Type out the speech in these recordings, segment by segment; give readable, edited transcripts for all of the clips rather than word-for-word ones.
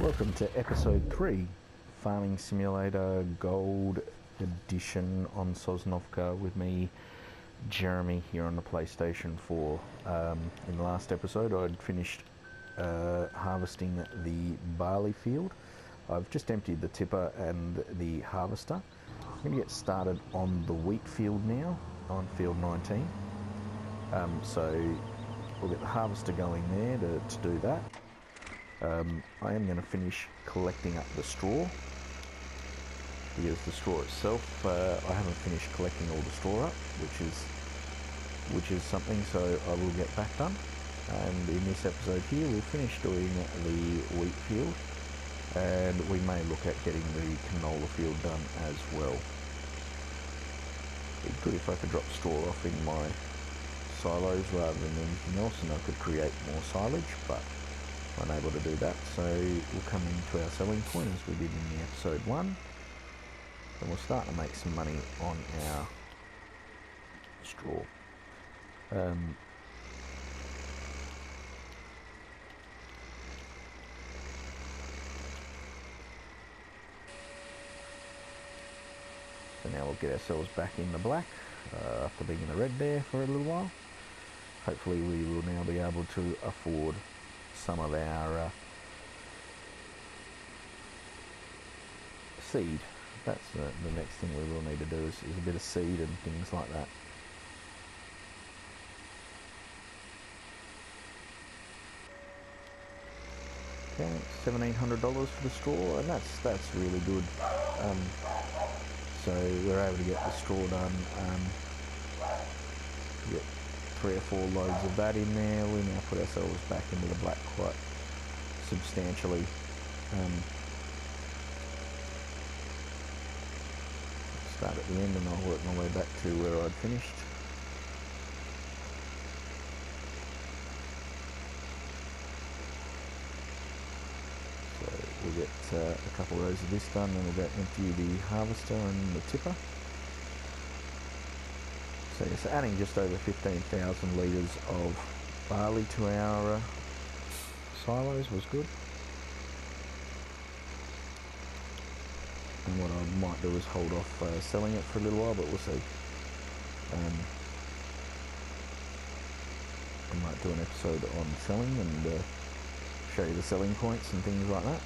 Welcome to episode 3, Farming Simulator Gold Edition on Sosnovka with me, Jeremy, here on the PlayStation 4. In the last episode I'd finished harvesting the barley field. I've just emptied the tipper and the harvester. I'm going to get started on the wheat field now, on field 19. So we'll get the harvester going there to do that. I am going to finish collecting up the straw, because the straw itself, I haven't finished collecting all the straw up, which is something, so I will get back done. And in this episode here we'll finish doing the wheat field, and we may look at getting the canola field done as well. It'd be good if I could drop straw off in my silos rather than anything else, and I could create more silage, but unable to do that. So we'll come into our selling point as we did in the episode 1, and we'll start to make some money on our straw. So now we'll get ourselves back in the black after being in the red there for a little while. Hopefully we will now be able to afford some of our seed. That's the next thing we will need to do is a bit of seed and things like that. Okay, $1,700 for the straw, and that's really good. So we're able to get the straw done. Get 3 or 4 loads of that in there. We now put ourselves back into the black quite substantially. Start at the end and I'll work my way back to where I'd finished. So we'll get a couple of rows of this done, then we'll go empty the harvester and the tipper. So yes, adding just over 15,000 litres of barley to our silos was good. And what I might do is hold off selling it for a little while, but we'll see. I might do an episode on selling and show you the selling points and things like that,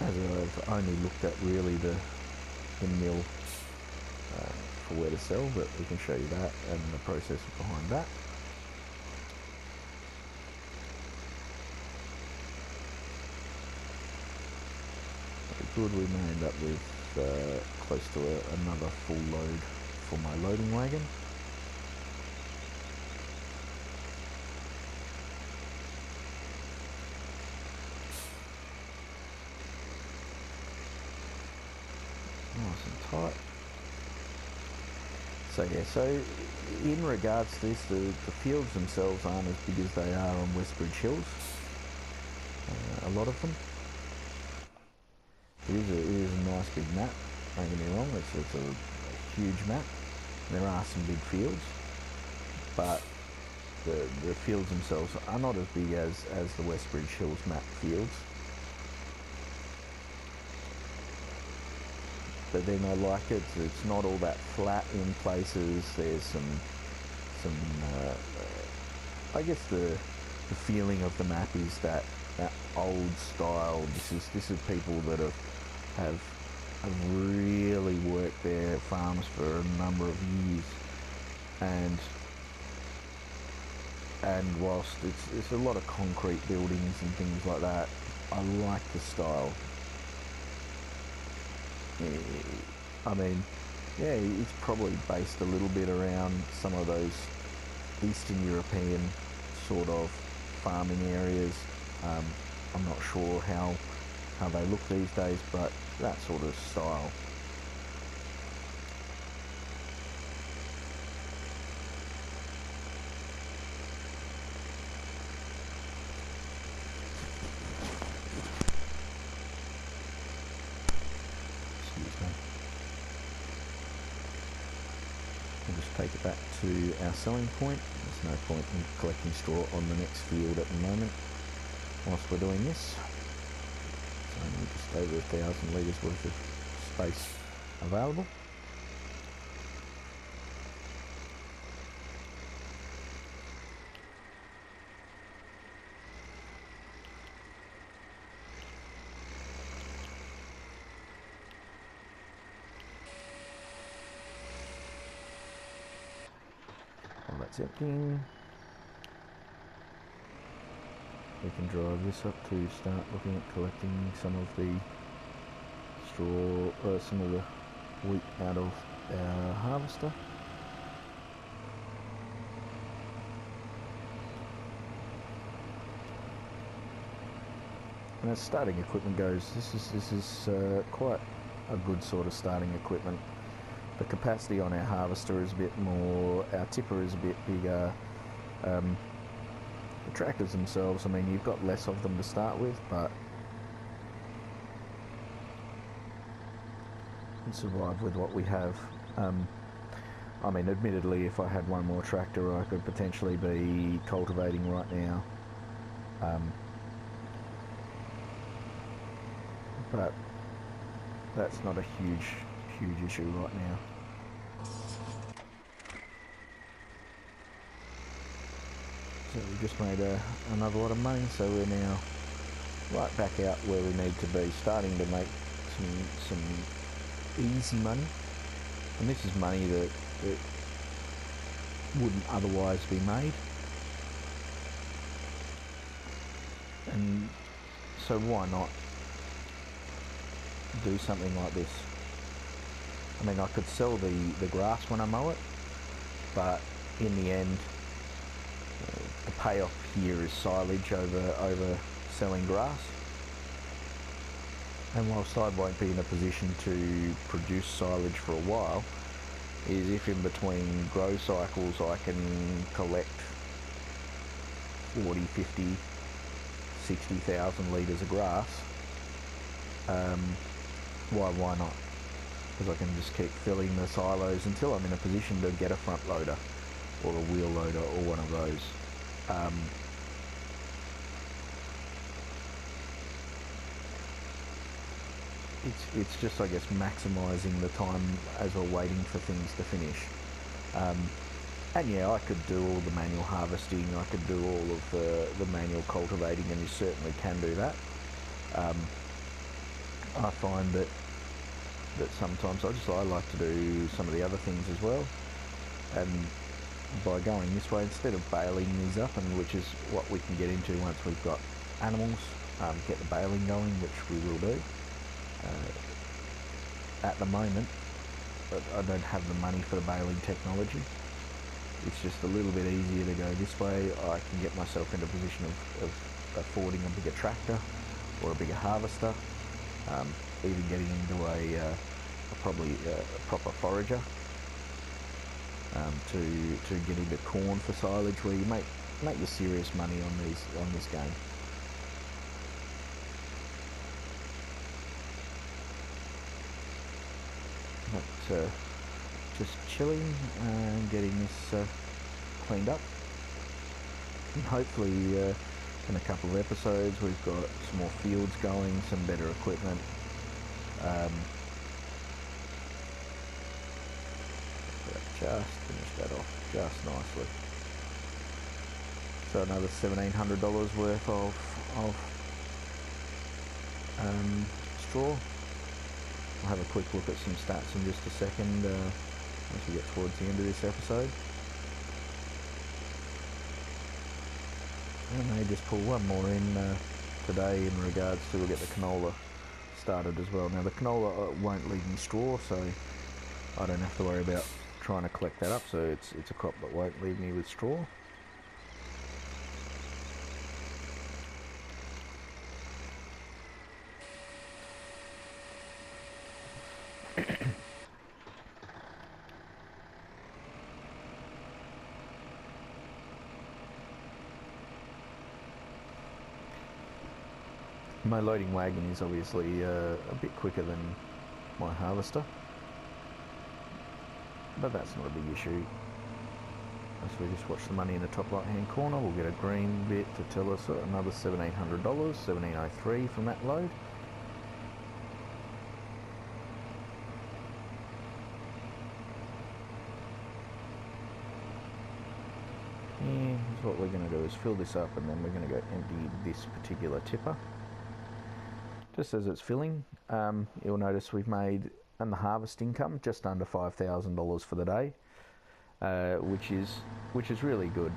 as I've only looked at really the mill for where to sell, but we can show you that and the process behind that. Good, we may end up with close to another full load for my loading wagon. Nice and tight. So yeah, so in regards to this, the fields themselves aren't as big as they are on Westbridge Hills, a lot of them. It is a nice big map, don't get me wrong, it's a huge map. There are some big fields, but the fields themselves are not as big as the Westbridge Hills map fields. But then I like it, it's not all that flat in places. There's some I guess the feeling of the map is that old style. This is people that have really worked their farms for a number of years, and whilst it's a lot of concrete buildings and things like that, I like the style. I mean, yeah, it's probably based a little bit around some of those Eastern European sort of farming areas. I'm not sure how they look these days, but that sort of style. We'll just take it back to our selling point. There's no point in collecting straw on the next field at the moment whilst we're doing this. Only just over 1,000 litres worth of space available. While that's emptying, we can drive this up to start looking at collecting some of the straw, some of the wheat out of our harvester. And as starting equipment goes, this is quite a good sort of starting equipment. The capacity on our harvester is a bit more, our tipper is a bit bigger. The tractors themselves, I mean, you've got less of them to start with, but you can survive with what we have. I mean, admittedly, if I had one more tractor, I could potentially be cultivating right now. But that's not a huge issue right now. So we just made another lot of money, so we're now right back out where we need to be, starting to make some easy money. And this is money that wouldn't otherwise be made. And so why not do something like this? I mean, I could sell the grass when I mow it, but in the end, the payoff here is silage over selling grass. And whilst I won't be in a position to produce silage for a while, is if in between grow cycles I can collect 40, 50, 60,000 litres of grass, why not? Because I can just keep filling the silos until I'm in a position to get a front loader or a wheel loader or one of those. It's just, I guess, maximising the time as we're waiting for things to finish. And yeah, I could do all the manual harvesting, I could do all of the manual cultivating, and you certainly can do that. I find that sometimes I like to do some of the other things as well, and by going this way, instead of baling these up, and which is what we can get into once we've got animals, get the baling going, which we will do. At the moment, I don't have the money for the baling technology. It's just a little bit easier to go this way. I can get myself into a position of affording a bigger tractor or a bigger harvester, even getting into a proper forager to get into corn for silage, where you make your serious money on this game. But just chilling and getting this cleaned up, and hopefully in a couple of episodes we've got some more fields going, some better equipment. Just finished that off just nicely. So another $1,700 worth of straw. I'll have a quick look at some stats in just a second once we get towards the end of this episode. I may just pull one more in today in regards to, we'll get the canola started as well. Now the canola won't leave me straw, so I don't have to worry about trying to collect that up, so it's a crop that won't leave me with straw. My loading wagon is obviously a bit quicker than my harvester, but that's not a big issue. So we just watch the money in the top right hand corner. We'll get a green bit to tell us another $1,700, $1,703 from that load. what we're going to do is fill this up, and then we're going to go empty this particular tipper. Just as it's filling, you'll notice we've made in the harvest income just under $5,000 for the day, which is really good.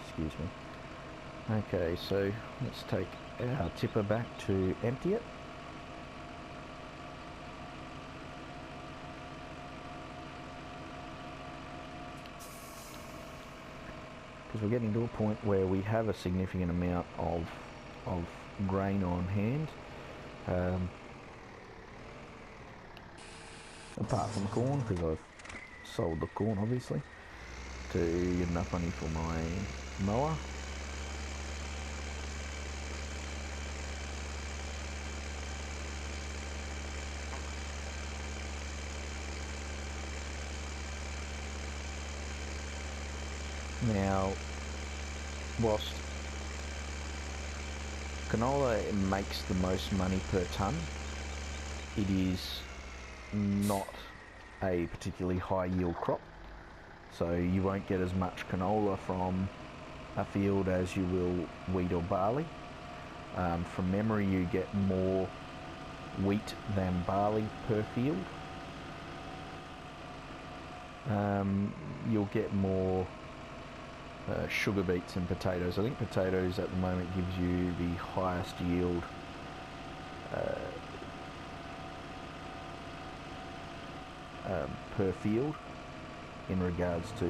Excuse me. Okay, so let's take our tipper back to empty it. Because we're getting to a point where we have a significant amount of grain on hand. Apart from corn, because I've sold the corn obviously to get enough money for my mower. Now, whilst canola makes the most money per tonne, it is not a particularly high yield crop, so you won't get as much canola from a field as you will wheat or barley. From memory, you get more wheat than barley per field. You'll get more sugar beets and potatoes. I think potatoes at the moment gives you the highest yield per field in regards to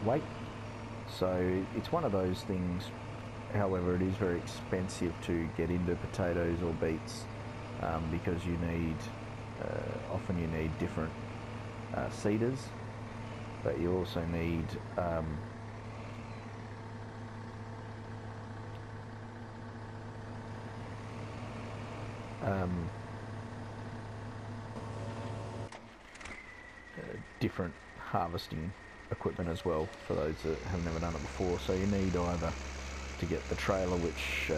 weight. So it's one of those things. However, it is very expensive to get into potatoes or beets because you need often you need different seeders, but you also need different harvesting equipment as well for those that have never done it before. So you need either to get the trailer which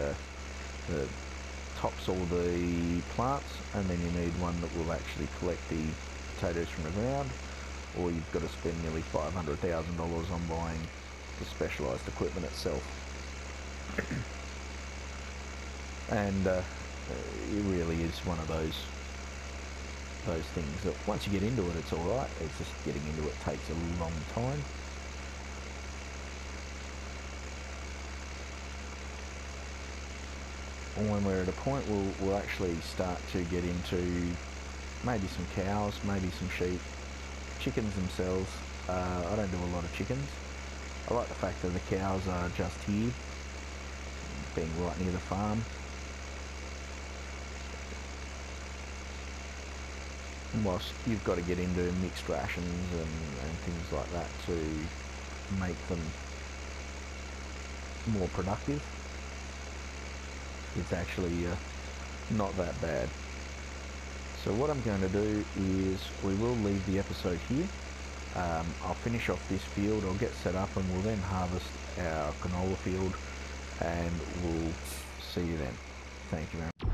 tops all the plants, and then you need one that will actually collect the potatoes from the ground, or you've got to spend nearly $500,000 on buying the specialised equipment itself. And it really is one of those things that once you get into it, it's alright. It's just getting into it takes a long time. When we're at a point, we'll actually start to get into maybe some cows, maybe some sheep. Chickens themselves, I don't do a lot of chickens. I like the fact that the cows are just here, being right near the farm. And whilst you've got to get into mixed rations and things like that to make them more productive, it's actually not that bad. So what I'm going to do is we will leave the episode here. I'll finish off this field, I'll get set up, and we'll then harvest our canola field, and we'll see you then. Thank you very much.